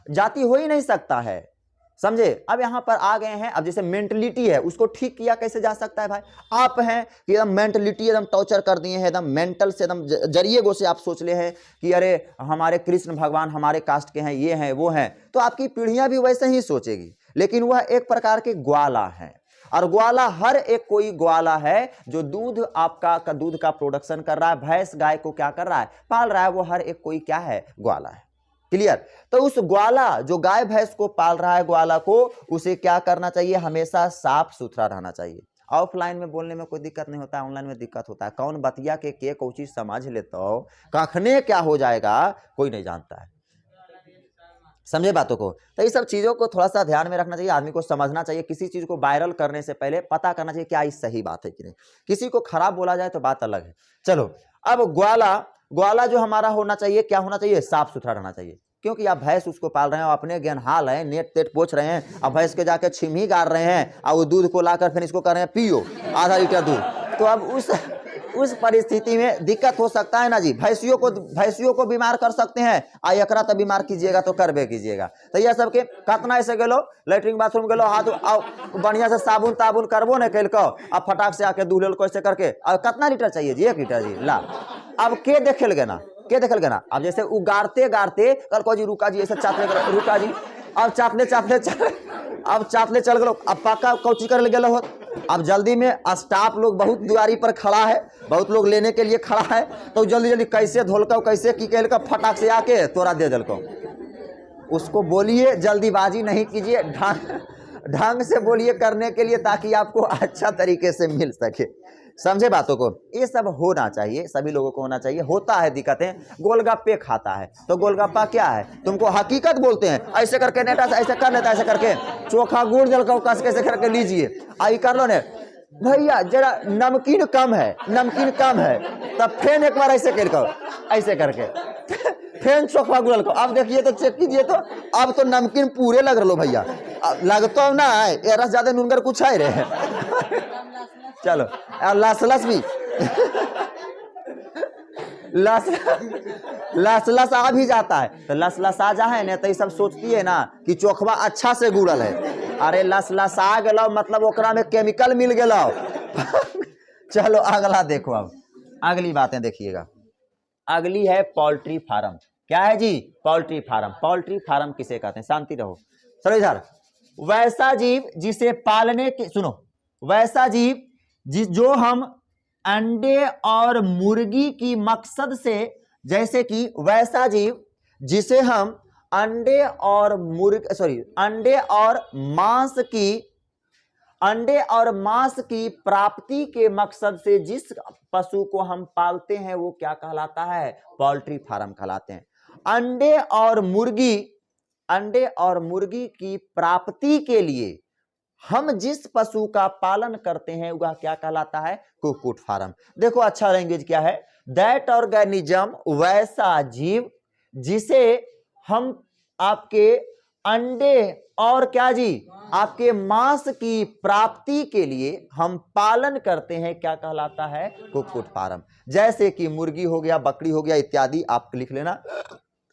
जाति हो ही नहीं सकता है। समझे? अब यहां पर आ गए हैं, अब जैसे मेंटलिटी है उसको ठीक किया कैसे जा सकता है भाई? आप हैं कि एकदम मेंटलिटी एकदम टॉर्चर कर दिए हैं, एकदम मेंटल से एकदम जरिए गो से आप सोच ले हैं कि अरे हमारे कृष्ण भगवान हमारे कास्ट के हैं, ये हैं वो हैं, तो आपकी पीढ़ियां भी वैसे ही सोचेगी। लेकिन वह एक प्रकार के ग्वाला है, और ग्वाला हर एक कोई ग्वाला है जो दूध आपका दूध का प्रोडक्शन कर रहा है, भैंस गाय को क्या कर रहा है, पाल रहा है, वो हर एक कोई क्या है, ग्वाला है। क्लियर? तो उस ग्वाला जो गाय भैंस को पाल रहा है, ग्वाला को, उसे क्या करना चाहिए, हमेशा साफ सुथरा रहना चाहिए। ऑफलाइन में बोलने में कोई दिक्कत नहीं होता है, ऑनलाइन में दिक्कत होता है। कौन बतिया के कोई चीज समझ लेता हो, कखने क्या हो जाएगा कोई नहीं जानता है। समझे बातों को? तो ये सब चीजों को थोड़ा सा ध्यान में रखना चाहिए, आदमी को समझना चाहिए। किसी चीज को वायरल करने से पहले पता करना चाहिए क्या ये सही बात है कि नहीं। किसी को खराब बोला जाए तो बात अलग है। चलो, अब ग्वाला जो हमारा होना चाहिए, क्या होना चाहिए, साफ सुथरा रहना चाहिए। क्योंकि आप भैंस उसको पाल रहे हैं, अपने ज्ञानहाल है, नेट तेट पोछ रहे हैं, अब भैंस के जाके छिमी गाड़ रहे हैं, और वो दूध को लाकर फिर इसको कर रहे हैं पियो आधा लीटर दूध, तो अब उस परिस्थिति में दिक्कत हो सकता है ना जी। भैंसियों को बीमार कर सकते हैं, आ एकरा तो बीमार कीजिएगा तो करबे कीजिएगा। तो यह सबके कतना ऐसे गेलो लेटरिन बाथरूम गेलो, हाथ बढ़िया से साबुन ताबुन करबो न कैल को, अब फटाक से आके दूल्हे को ऐसे करके, अब कितना लीटर चाहिए जी? 1 लीटर जी। ला अब के देखल गना, के देखल गना। अब जैसे उगारते गारते कल को जी रुका जी ऐसे चाटले, रुका जी, अब चाटले अब चाटले चल गलो, अब पक्का कौची कर गेलो हो। अब जल्दी में स्टाफ लोग बहुत दुआरी पर खड़ा है, बहुत लोग लेने के लिए खड़ा है, तो जल्दी जल्दी कैसे धोलको कैसे की कहल फटाक से आके तोरा दे दिल को। उसको बोलिए जल्दीबाजी नहीं कीजिए, ढंग से बोलिए करने के लिए, ताकि आपको अच्छा तरीके से मिल सके। समझे बातों को? ये सब होना चाहिए, सभी लोगों को होना चाहिए। होता है दिक्कतें, गोलगप्पे खाता है तो गोलगप्पा क्या है, तुमको हकीकत बोलते हैं, ऐसे करके नेटा से ऐसे कर लेता है, ऐसे करके चोखा गुड़ जल को कस के ऐसे करके लीजिए, आई कर लो ने भैया जरा नमकीन कम है, नमकीन कम है, तब फिर एक बार ऐसे कर ऐसे करके फिर चोखा गुड़ को, अब देखिए तो चेक कीजिए तो अब तो नमकीन पूरे लग रहा भैया, लगता ना है ये रस ज्यादा नूनगर कुछ है रे। चलो लस भी लस आ भी जाता है, तो लस आ जा है ना, तो ये सब सोचती है ना कि चोखवा अच्छा से गुड़ल है, अरे लस आ गलो मतलब ओकरा में केमिकल मिल गलो। चलो अगला देखो, अब अगली बातें देखिएगा। अगली है पोल्ट्री फार्म। क्या है जी? Poultry farm. पोल्ट्री फार्म किसे कहते हैं? शांति रहो, चलो इधर। वैसा जीव जिसे पालने के, सुनो, वैसा जीव जो हम अंडे और मुर्गी की मकसद से, जैसे कि वैसा जीव जिसे हम अंडे और मांस की प्राप्ति के मकसद से जिस पशु को हम पालते हैं वो क्या कहलाता है? पोल्ट्री फार्म कहलाते हैं। अंडे और मुर्गी की प्राप्ति के लिए हम जिस पशु का पालन करते हैं वह क्या कहलाता है? कुक्कुट फार्म। देखो अच्छा लैंग्वेज क्या है, दैट ऑर्गेनिज्म, वैसा जीव जिसे हम आपके अंडे और क्या जी, आपके मांस की प्राप्ति के लिए हम पालन करते हैं, क्या कहलाता है? कुक्कुट फार्म। जैसे कि मुर्गी हो गया, बकरी हो गया इत्यादि, आप लिख लेना।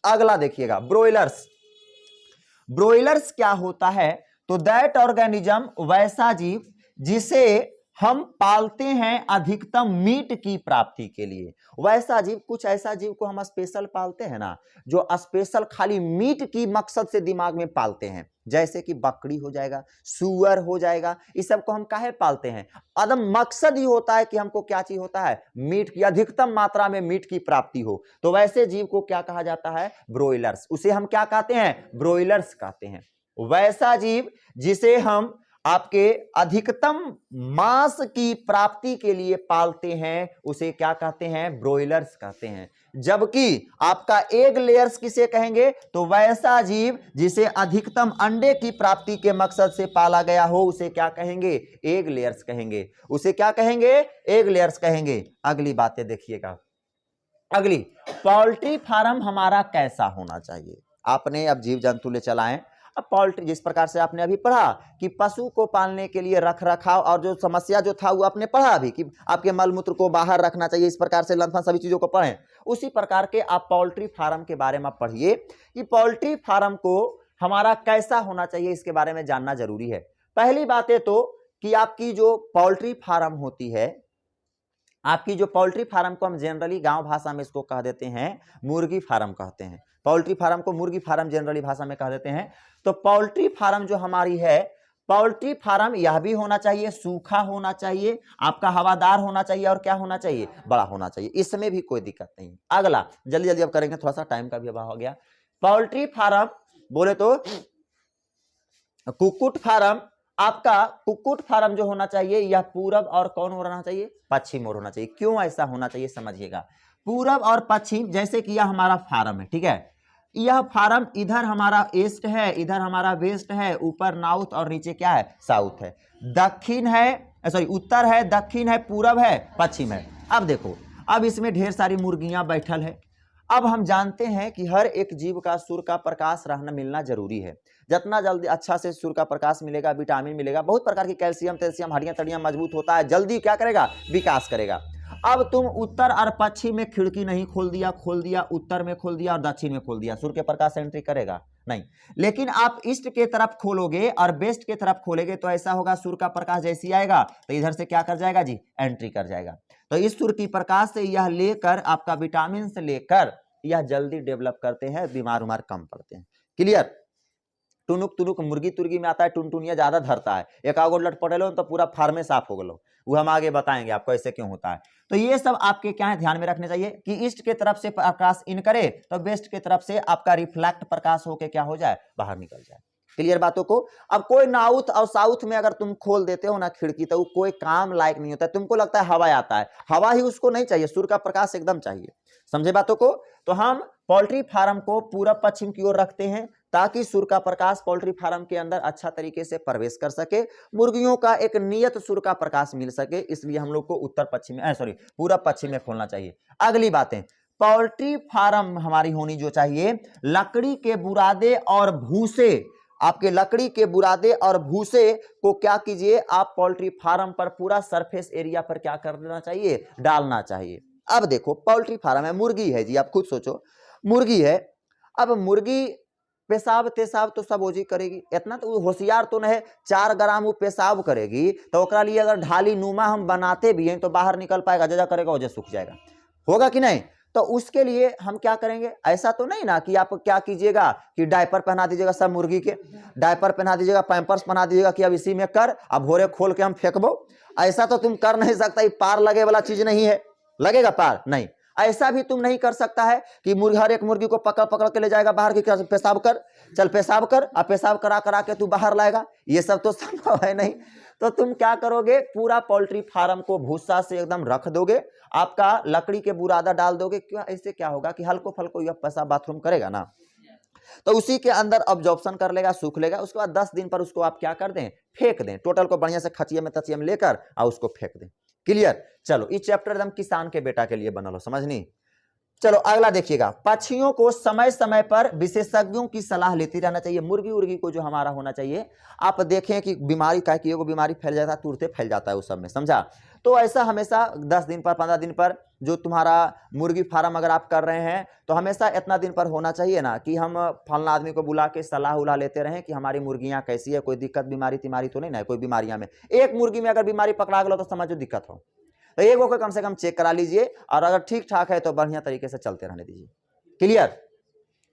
अगला देखिएगा, ब्रोइलर्स। ब्रोइलर्स क्या होता है? तो दैट ऑर्गेनिज्म, वैसा जीव जिसे हम पालते हैं अधिकतम मीट की प्राप्ति के लिए। वैसा जीव, कुछ ऐसा जीव को हम स्पेशल पालते हैं ना, जो स्पेशल खाली मीट की मकसद से दिमाग में पालते हैं, जैसे कि बकरी हो जाएगा, सुअर हो जाएगा, इस सब को हम काहे पालते हैं? अदम मकसद ही होता है कि हमको क्या चीज होता है? मीट की, अधिकतम मात्रा में मीट की प्राप्ति हो। तो वैसे जीव को क्या कहा जाता है? ब्रोइलर्स। उसे हम क्या कहते हैं? ब्रोइलर्स कहते हैं। वैसा जीव जिसे हम आपके अधिकतम मांस की प्राप्ति के लिए पालते हैं उसे क्या कहते हैं? ब्रोइलर्स कहते हैं। जबकि आपका एग लेयर्स किसे कहेंगे? तो वैसा जीव जिसे अधिकतम अंडे की प्राप्ति के मकसद से पाला गया हो उसे क्या कहेंगे? एग लेयर्स कहेंगे। उसे क्या कहेंगे? एग लेयर्स कहेंगे। अगली बातें देखिएगा। अगली, पोल्ट्री फार्म हमारा कैसा होना चाहिए? आपने अब जीव जंतु ले चलाएं। अब पोल्ट्री, जिस प्रकार से आपने अभी पढ़ा कि पशु को पालने के लिए रख रखाव और जो समस्या जो था वो आपने पढ़ा अभी कि आपके मल मूत्र को बाहर रखना चाहिए, इस प्रकार से लंथन सभी चीजों को पढ़ें। उसी प्रकार के आप पोल्ट्री फार्म के बारे में पढ़िए कि पोल्ट्री फार्म को हमारा कैसा होना चाहिए, इसके बारे में जानना जरूरी है। पहली बात है तो कि आपकी जो पोल्ट्री फार्म होती है, आपकी जो पोल्ट्री फार्म को हम जनरली गांव भाषा में इसको कह देते हैं मुर्गी फार्म कहते हैं। पोल्ट्री फार्म को मुर्गी फार्म जनरली भाषा में कह देते हैं। तो पोल्ट्री फार्म जो हमारी है, पोल्ट्री फार्म यह भी होना चाहिए, सूखा होना चाहिए, आपका हवादार होना चाहिए और क्या होना चाहिए? बड़ा होना चाहिए। इसमें भी कोई दिक्कत नहीं। अगला जल्दी जल्दी अब करेंगे, थोड़ा सा टाइम का भी अभाव हो गया। पोल्ट्री फार्म बोले तो कुक्कुट फार्म, आपका कुक्कुट फार्म जो होना चाहिए यह पूरब और कौन हो रहना चाहिए? पश्चिम और होना चाहिए। क्यों ऐसा होना चाहिए समझिएगा। पूरब और पश्चिम, जैसे कि यह हमारा फार्म है, ठीक है, यह फार्म इधर हमारा ईस्ट है, इधर हमारा वेस्ट है, ऊपर नॉर्थ और नीचे क्या है? साउथ है। दक्षिण है, सॉरी उत्तर है, दक्षिण है, पूरब है, पश्चिम है। अब देखो, अब इसमें ढेर सारी मुर्गियां बैठल है। अब हम जानते हैं कि हर एक जीव का सूर्य का प्रकाश रहना मिलना जरूरी है। जितना जल्दी अच्छा से सूर्य का प्रकाश मिलेगा, विटामिन मिलेगा, बहुत प्रकार की कैल्शियम, हड्डियां तड़ियां मजबूत होता है, जल्दी क्या करेगा? विकास करेगा। अब तुम उत्तर और पश्चिम में खिड़की नहीं खोल दिया उत्तर में खोल दिया और दक्षिण में खोल दिया, सूर्य के प्रकाश एंट्री करेगा नहीं। लेकिन आप ईस्ट के तरफ खोलोगे और वेस्ट के तरफ खोलेगे तो ऐसा होगा, सूर्य का प्रकाश जैसे ही आएगा तो इधर से क्या कर जाएगा जी, एंट्री कर जाएगा। तो इस सूर्य की प्रकाश से यह लेकर आपका विटामिन से लेकर यह जल्दी डेवलप करते हैं, बीमार उमार कम पड़ते हैं। क्लियर। टुनुक टुनुक मुर्गी तुर्गी में आता है, टुनटुनिया ज्यादा धरता है, एक आगो लटपटे लो तो पूरा फार्मे साफ हो गलो, वो हम आगे बताएंगे आपको ऐसे क्यों होता है। तो ये सब आपके क्या है ध्यान में रखने चाहिए कि ईस्ट के तरफ से प्रकाश इन करे तो वेस्ट के तरफ से आपका रिफ्लेक्ट प्रकाश होके क्या हो जाए, बाहर निकल जाए। क्लियर बातों को। अब कोई नॉर्थ और साउथ में अगर तुम खोल देते हो ना खिड़की तो कोई काम लायक नहीं होता है, तुमको लगता है हवा आता है, हवा ही उसको नहीं चाहिए, सूर्य का प्रकाश एकदम चाहिए। समझे बातों को। तो हम पोल्ट्री फार्म को पूरब पश्चिम की ओर रखते हैं ताकि सूर्य का प्रकाश पोल्ट्री फार्म के अंदर अच्छा तरीके से प्रवेश कर सके, मुर्गियों का एक नियत सूर्य का प्रकाश मिल सके, इसलिए हम लोग को उत्तर पश्चिम में पूरब पश्चिम में खोलना चाहिए। अगली बातें, पोल्ट्री फार्म हमारी होनी जो चाहिए लकड़ी के बुरादे और भूसे, आपके लकड़ी के बुरादे और भूसे को क्या कीजिए आप पोल्ट्री फार्म पर पूरा सरफेस एरिया पर क्या कर देना चाहिए, डालना चाहिए। अब देखो पोल्ट्री फार्म है, मुर्गी है जी, आप खुद सोचो मुर्गी है, अब मुर्गी पेशाब तेसाब तो सब ओजी करेगी, इतना तो होशियार तो नहीं है, 4 ग्राम वो पेशाब करेगी तो ओकरा लिए अगर ढाली नुमा हम बनाते भी हैं तो बाहर निकल पाएगा, जजा करेगा वजह सूख जाएगा, होगा कि नहीं। तो उसके लिए हम क्या करेंगे, ऐसा तो नहीं ना कि आप क्या कीजिएगा कि डायपर पहना दीजिएगा सब मुर्गी के, डायपर पहना दीजिएगा, पैंपर्स पहना दीजिएगा कि अब इसी में कर, अब भोरे खोल के हम फेंकबो, ऐसा तो तुम कर नहीं सकता, ये पार लगे वाला चीज नहीं है, लगेगा पार नहीं। ऐसा भी तुम नहीं कर सकता है कि हर एक मुर्गी को पकड़ पकड़ के ले जाएगा बाहर की, पेशाब कर, चल पेशाब कर, अब पेशाब करा करा के तू बाहर लाएगा, ये सब तो संभव है नहीं। तो तुम क्या करोगे, पूरा पोल्ट्री फार्म को भूसा से एकदम रख दोगे, आपका लकड़ी के बुरादा डाल दोगे, क्यों, ऐसे क्या होगा कि हल्को फल्को यह पेशाब बाथरूम करेगा ना, तो उसी के अंदर ऑब्जॉर्प्शन कर लेगा, सूख लेगा, उसके बाद 10 दिन पर उसको आप क्या कर दें, फेंक दें, टोटल को बढ़िया से खचिया में तचिया में लेकर और उसको फेंक दें। क्लियर। चलो ये चैप्टर एकदम किसान के बेटा के लिए बना लो, समझ नहीं। चलो अगला देखिएगा, पक्षियों को समय समय पर विशेषज्ञों की सलाह लेती रहना चाहिए। मुर्गी उर्गी को जो हमारा होना चाहिए, आप देखें कि बीमारी का कि बीमारी फैल जाता है, तुरंत फैल जाता है उस सब में, समझा। तो ऐसा हमेशा 10 दिन पर 15 दिन पर जो तुम्हारा मुर्गी फार्म अगर आप कर रहे हैं तो हमेशा इतना दिन पर होना चाहिए ना कि हम फलना आदमी को बुला के सलाह उला लेते रहें कि हमारी मुर्गियां कैसी है, कोई दिक्कत बीमारी तिमारी तो नहीं ना, कोई बीमारियां में एक मुर्गी में अगर बीमारी पकड़ा गया तो समझो दिक्कत हो, तो एक को कम से कम चेक करा लीजिए और अगर ठीक ठाक है तो बढ़िया तरीके से चलते रहने दीजिए। क्लियर।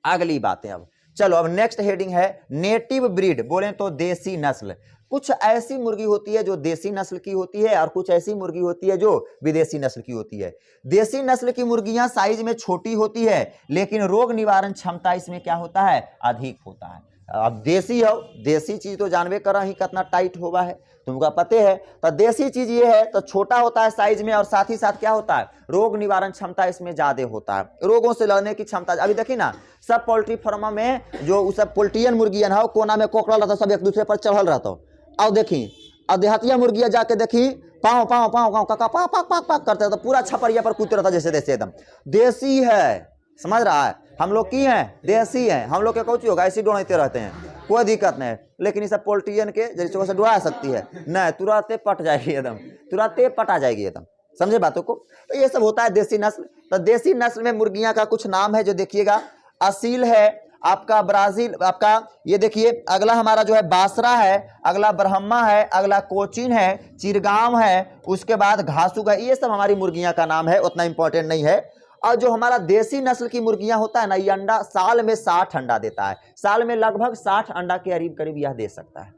अगली बातें अब चलो, अब नेक्स्ट हेडिंग है नेटिव ब्रीड, बोले तो देसी नस्ल। कुछ ऐसी मुर्गी होती है जो देसी नस्ल की होती है और कुछ ऐसी मुर्गी होती है जो विदेशी नस्ल की होती है। देसी नस्ल की मुर्गियां साइज में छोटी होती है लेकिन रोग निवारण क्षमता इसमें क्या होता है, अधिक होता है। अब देसी हो, देसी चीज तो जानवे कर ही कितना टाइट होगा है, तुमको पते है। तो देसी चीज ये है तो छोटा होता है साइज में और साथ ही साथ क्या होता है, रोग निवारण क्षमता इसमें ज्यादा होता है, रोगों से लड़ने की क्षमता। अभी देखिए ना सब पोल्ट्री फार्म में जो सब पोल्ट्रियन मुर्गियन है कोना में कोकड़ा रहता, सब एक दूसरे पर चढ़ल रहता। अब देखी अब देहातिया मुर्गिया जाके देखी पाँव पाँव पाँव पाँव काका पाक पाक पाक पाक करते तो पूरा छपरिया पर कूदते रहता जैसे जैसे एकदम देसी है, समझ रहा है। हम लोग की हैं देसी हैं, हम लोग के कौची होगा ऐसी डोड़ते रहते हैं, कोई दिक्कत नहीं। लेकिन इस पोल्ट्रियन के जैसे से डुड़ा सकती है नहीं, तुरंत पट जाएगी एकदम, तुरंत पटा जाएगी एकदम, समझे बातों को। तो ये सब होता है देसी नस्ल। तो देसी नस्ल में मुर्गियां का कुछ नाम है जो देखिएगा, असील है आपका, ब्राजील आपका, ये देखिए अगला हमारा जो है बासरा है, अगला ब्रह्मा है, अगला कोचिन है, चिरगांव है, उसके बाद घासुक है। ये सब हमारी मुर्गियां का नाम है, उतना इंपॉर्टेंट नहीं है। और जो हमारा देसी नस्ल की मुर्गियां होता है ना, ये अंडा साल में 60 अंडा देता है, साल में लगभग 60 अंडा के करीब करीब यह दे सकता है।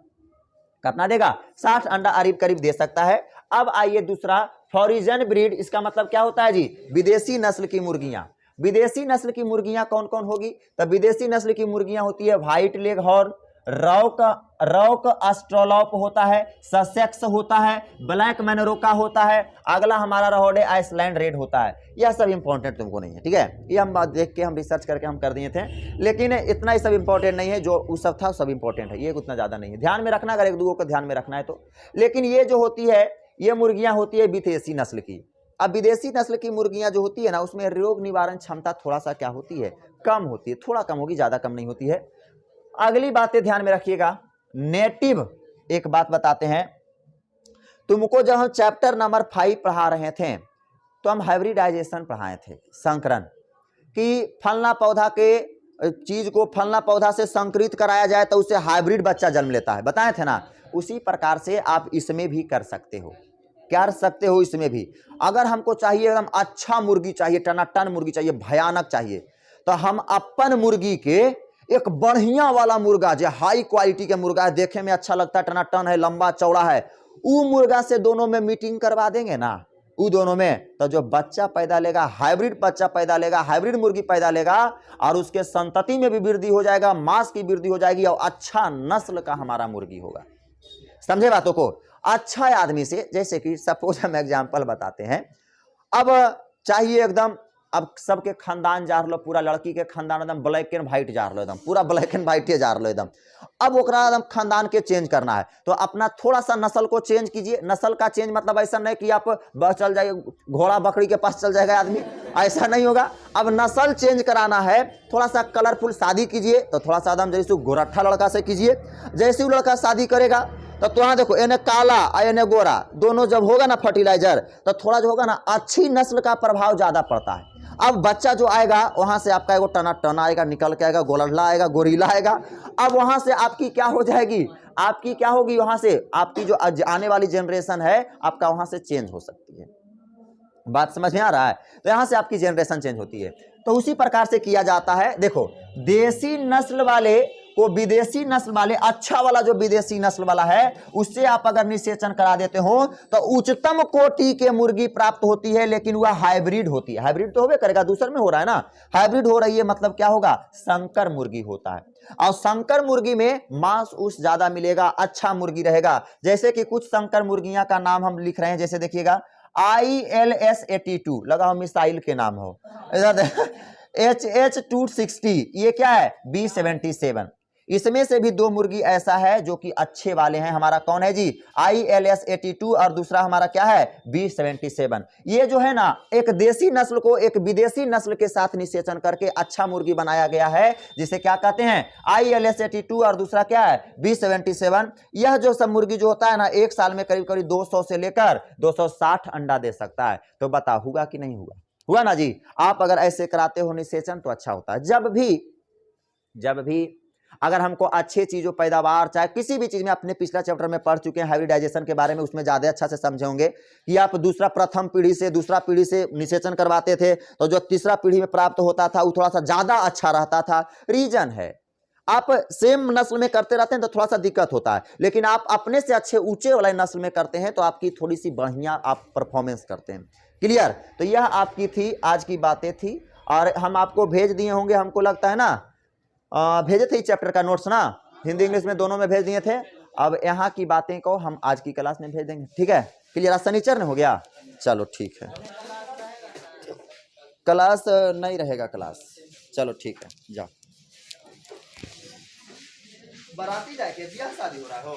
कितना देगा, 60 अंडा करीब करीब दे सकता है। अब आइए दूसरा फॉरिजन ब्रीड, इसका मतलब क्या होता है जी, विदेशी नस्ल की मुर्गियां। विदेशी नस्ल की मुर्गियां कौन कौन होगी, तो विदेशी नस्ल की मुर्गियां होती है व्हाइट लेग हॉर्न, रॉक एस्ट्रोलॉप होता है, ससेक्स होता है, ब्लैक मैनरोका होता है, अगला हमारा रहोडे आइसलैंड रेड होता है। यह सब इंपॉर्टेंट तुमको नहीं है, ठीक है, ये हम बात देख के हम रिसर्च करके हम कर दिए थे, लेकिन इतना ही सब इंपॉर्टेंट नहीं है, जो उस सब था सब इंपॉर्टेंट है, ये उतना ज़्यादा नहीं है। ध्यान में रखना अगर एक दो को ध्यान में रखना है तो। लेकिन ये जो होती है ये मुर्गियाँ होती है विदेशी नस्ल की। अब विदेशी नस्ल की मुर्गियां जो होती है ना, उसमें रोग निवारण क्षमता थोड़ा सा क्या होती है, कम होती है, थोड़ा कम होगी, ज़्यादा कम नहीं होती है। अगली बातें ध्यान में रखिएगा, नेटिव। एक बात बताते हैं तुमको, जब हम चैप्टर नंबर 5 पढ़ा रहे थे तो हम हाइब्रिडाइजेशन पढ़ाए थे, संकरण, कि फलना पौधा के चीज को फलना पौधा से संकरित कराया जाए तो उससे हाइब्रिड बच्चा जन्म लेता है, बताए थे ना। उसी प्रकार से आप इसमें भी कर सकते हो, कर सकते हो इसमें भी। अगर हमको चाहिए एकदम अच्छा मुर्गी चाहिए, टनाटन मुर्गी चाहिए, भयानक चाहिए, तो हम अपन मुर्गी के एक बढ़िया वाला मुर्गा जो हाई क्वालिटी के मुर्गा है, देखे में अच्छा लगता है, टनाटन है, लंबा चौड़ा है, वो मुर्गा से दोनों में मीटिंग करवा देंगे ना, वो दोनों में, तो जो बच्चा पैदा लेगा, हाइब्रिड बच्चा पैदा लेगा, हाइब्रिड मुर्गी पैदा लेगा, और उसके संतति में भी वृद्धि हो जाएगा, मांस की वृद्धि हो जाएगी, और अच्छा नस्ल का हमारा मुर्गी होगा। समझे बातों को। अच्छा आदमी से, जैसे कि सपोज हम एग्जांपल बताते हैं, अब चाहिए एकदम, अब सबके खानदान जा रहा, पूरा लड़की के खानदान एकदम ब्लैक एंड व्हाइट जा रहा, एकदम पूरा ब्लैक एंड व्हाइट जा रहा एकदम। अब ओकरा एकदम खानदान के चेंज करना है, तो अपना थोड़ा सा नस्ल को चेंज कीजिए। नस्ल का चेंज मतलब ऐसा नहीं कि आप बस चल जाइए घोड़ा बकरी के पास चल जाएगा आदमी, ऐसा नहीं होगा। अब नस्ल चेंज कराना है, थोड़ा सा कलरफुल शादी कीजिए, तो थोड़ा सा एकदम जैसे गोरठा लड़का से कीजिए। जैसे वो लड़का शादी करेगा तो यहाँ देखो, एने काला और एने गोरा, दोनों जब होगा ना फर्टिलाइजर, तो थोड़ा जो होगा ना अच्छी नस्ल का प्रभाव ज्यादा पड़ता है। अब बच्चा जो आएगा वहां से आपका एगो टना आएगा, निकल के आएगा, गोलढ़ला आएगा, गोरीला आएगा। अब वहां से आपकी क्या हो जाएगी, आपकी क्या होगी, वहां से आपकी जो आने वाली जनरेशन है आपका वहां से चेंज हो सकती है। बात समझ में आ रहा है। तो यहां से आपकी जनरेशन चेंज होती है। तो उसी प्रकार से किया जाता है। देखो, देसी नस्ल वाले को विदेशी नस्ल वाले, अच्छा वाला जो विदेशी नस्ल वाला है उससे आप अगर निषेचन करा देते हो तो उच्चतम कोटि के मुर्गी प्राप्त होती है, लेकिन वह हाइब्रिड होती है। हाइब्रिड तो होबे करेगा, दूसर में हो रहा है ना, हाइब्रिड हो रही है, मतलब क्या होगा, संकर मुर्गी होता है। और संकर मुर्गी में मांस उस ज्यादा मिलेगा, अच्छा मुर्गी रहेगा। जैसे कि कुछ संकर मुर्गियां का नाम हम लिख रहे हैं, जैसे देखिएगा ILS82, लगाओ मिसाइल के नाम हो, HH260, ये क्या है, B77। इसमें से भी दो मुर्गी ऐसा है जो कि अच्छे वाले हैं। हमारा कौन है जी, ILS82, और दूसरा हमारा क्या है, B77। ये जो है ना, एक देसी नस्ल को एक विदेशी नस्ल के साथ निषेचन करके अच्छा मुर्गी बनाया गया है, जिसे क्या कहते हैं, ILS82, और दूसरा क्या है, B77। यह जो सब मुर्गी जो होता है ना, एक साल में करीब करीब 200 से लेकर 260 अंडा दे सकता है। तो बताओ हुआ कि नहीं हुआ, हुआ ना जी। आप अगर ऐसे कराते हो निषेचन तो अच्छा होता है। जब भी अगर हमको अच्छी चीजों पैदावार, चाहे किसी भी चीज में, अपने पिछला चैप्टर में पढ़ चुके हैं हाइब्रिडाइजेशन के बारे में, उसमें ज्यादा अच्छा से समझे होंगे कि आप प्रथम पीढ़ी से दूसरा पीढ़ी से निषेचन करवाते थे, तो जो तीसरा पीढ़ी में प्राप्त होता था वो थोड़ा सा ज्यादा अच्छा रहता था। रीजन है, आप सेम नस्ल में करते रहते हैं तो थोड़ा सा दिक्कत होता है, लेकिन आप अपने से अच्छे ऊंचे वाले नस्ल में करते हैं तो आपकी थोड़ी सी बढ़िया आप परफॉर्मेंस करते हैं। क्लियर। तो यह आपकी थी आज की बातें थी, और हम आपको भेज दिए होंगे, हमको लगता है ना, भेजे थे चैप्टर का नोट्स ना, हिंदी इंग्लिश में दोनों में भेज दिए थे। अब यहाँ की बातें को हम आज की क्लास में भेज देंगे, ठीक है। क्लियर। आज शनिचर हो गया, चलो ठीक है, क्लास नहीं रहेगा क्लास, चलो ठीक है, जाओ। बाराती जाके ब्याह शादी हो रहा हो।